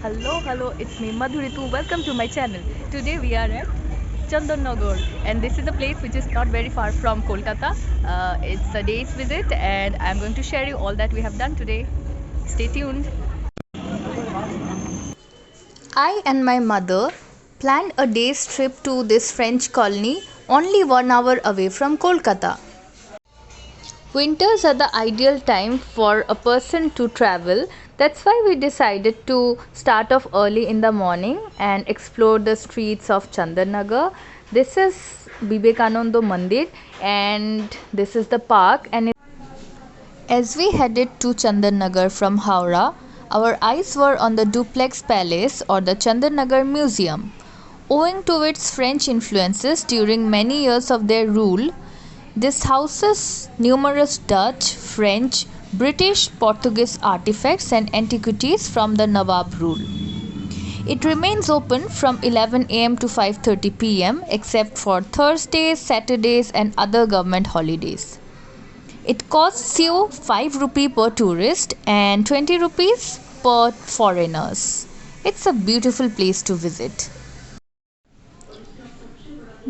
Hello, it's me Madhuritu. Welcome to my channel. Today we are at Chandannagar, and this is a place which is not very far from Kolkata. It's a day's visit, and I'm going to share you all that we have done today. Stay tuned. I and my mother planned a day's trip to this French colony only 1 hour away from Kolkata. Winters are the ideal time for a person to travel. That's why we decided to start off early in the morning and explore the streets of Chandannagar. This is Vivekananda Mandir and this is the park. And as we headed to Chandannagar from Howrah, our eyes were on the Duplex Palace or the Chandannagar Museum. Owing to its French influences during many years of their rule, this houses numerous Dutch, French, British, Portuguese artifacts and antiquities from the Nawab rule. It remains open from 11 am to 5:30 pm except for Thursdays, Saturdays and other government holidays. It costs you 5 rupee per tourist and 20 rupees per foreigners. It's a beautiful place to visit.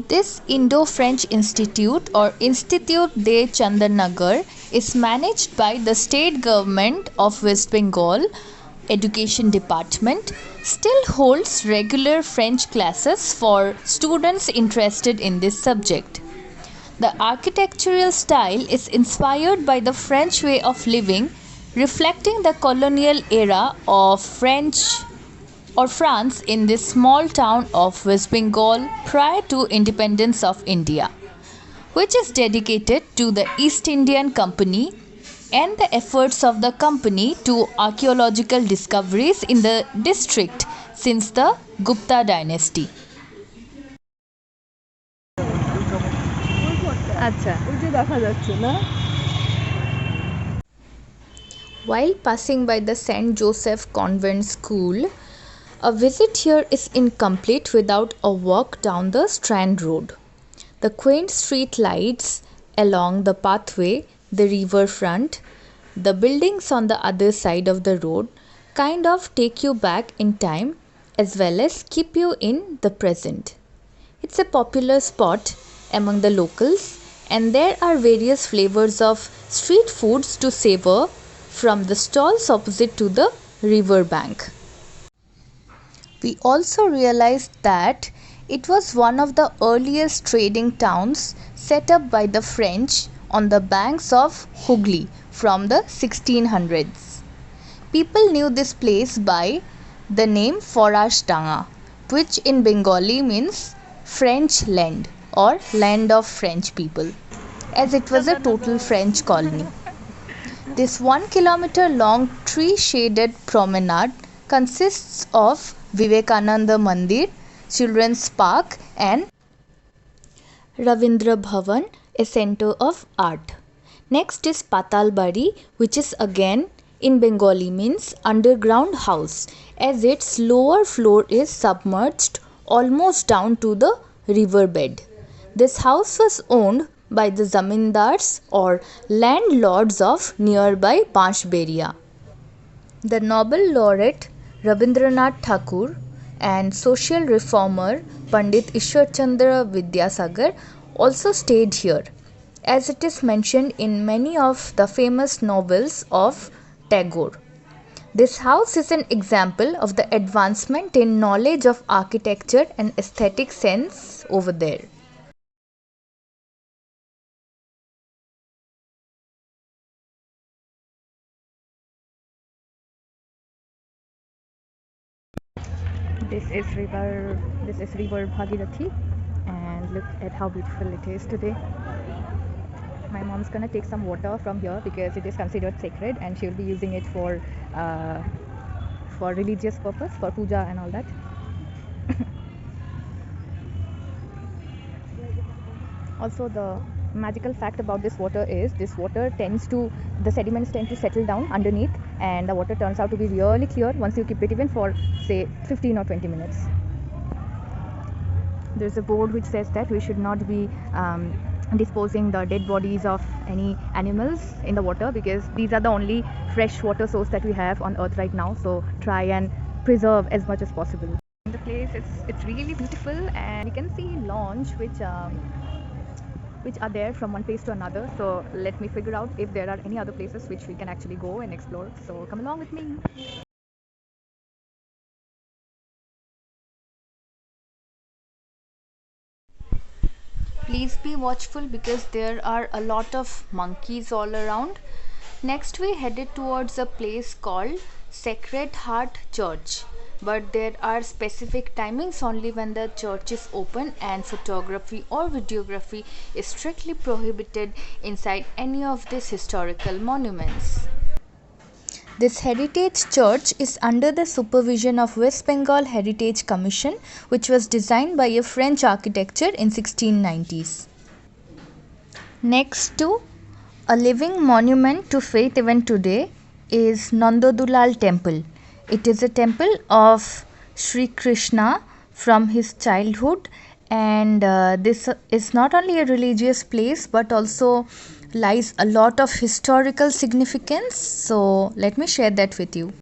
This Indo-French Institute or Institut de Chandannagar is managed by the state government of West Bengal Education Department, still holds regular French classes for students interested in this subject. The architectural style is inspired by the French way of living, reflecting the colonial era of France in this small town of West Bengal prior to independence of India, which is dedicated to the East Indian Company and the efforts of the company to archaeological discoveries in the district since the Gupta dynasty. আচ্ছা While passing by the St. Joseph Convent School, a visit here is incomplete without a walk down the Strand Road. The quaint street lights along the pathway, the river front, the buildings on the other side of the road kind of take you back in time as well as keep you in the present. It's a popular spot among the locals and there are various flavors of street foods to savor from the stalls opposite to the river bank. We also realized that it was one of the earliest trading towns set up by the French on the banks of Hooghly from the 1600s. People knew this place by the name Forage Danga, which in Bengali means French land or land of French people, as it was a total French colony. This 1 kilometer long tree shaded promenade consists of Vivekananda Mandir, Children's Park and Ravindra Bhavan, a center of art. Next is Patal Bari, which is again in Bengali means underground house, as its lower floor is submerged almost down to the riverbed. This house was owned by the zamindars or landlords of nearby Panchberia. The Nobel laureate Rabindranath Tagore and social reformer Pandit Ishwar Chandra Vidyasagar also stayed here, as it is mentioned in many of the famous novels of Tagore. This house is an example of the advancement in knowledge of architecture and aesthetic sense over there. This is river Bhagirathi and look at how beautiful it is today. My mom's gonna take some water from here because it is considered sacred and she will be using it for religious purpose, for puja and all that. Also, the magical fact about this water is the sediments tend to settle down underneath and the water turns out to be really clear once you keep it even for say 15 or 20 minutes. There's a board which says that we should not be disposing the dead bodies of any animals in the water because these are the only fresh water source that we have on earth right now, so try and preserve as much as possible. The place, it's really beautiful, and you can see lawns which are there from one place to another. So let me figure out if there are any other places which we can actually go and explore. So come along with me. Please be watchful because there are a lot of monkeys all around. Next, we headed towards a place called Sacred Heart Church. But there are specific timings only when the church is open, and photography or videography is strictly prohibited inside any of these historical monuments. This heritage church is under the supervision of West Bengal Heritage Commission, which was designed by a French architecture in 1690s. Next to a living monument to faith even today is Nandodulal Temple. It is a temple of Sri Krishna from his childhood, and this is not only a religious place but also lies a lot of historical significance. So let me share that with you.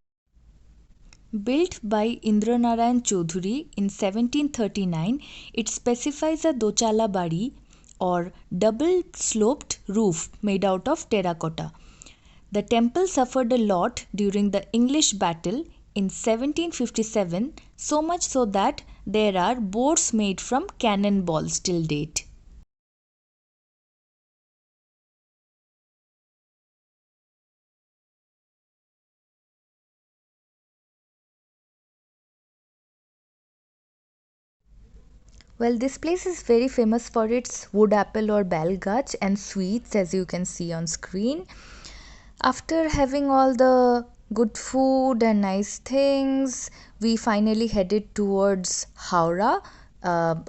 Built by Indranarayan Choudhury in 1739, it specifies a dochala bari or double sloped roof made out of terracotta. The temple suffered a lot during the English battle in 1757, so much so that there are boards made from cannonballs till date. Well, this place is very famous for its wood apple or balgach and sweets, as you can see on screen. After having all the good food and nice things, we finally headed towards Howrah,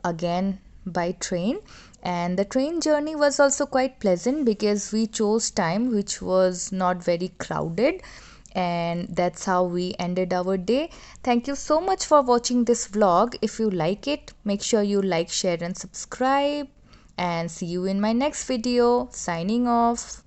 again by train. And the train journey was also quite pleasant because we chose time which was not very crowded, and that's how we ended our day. Thank you so much for watching this vlog. If you like it, make sure you like, share and subscribe, and see you in my next video. Signing off.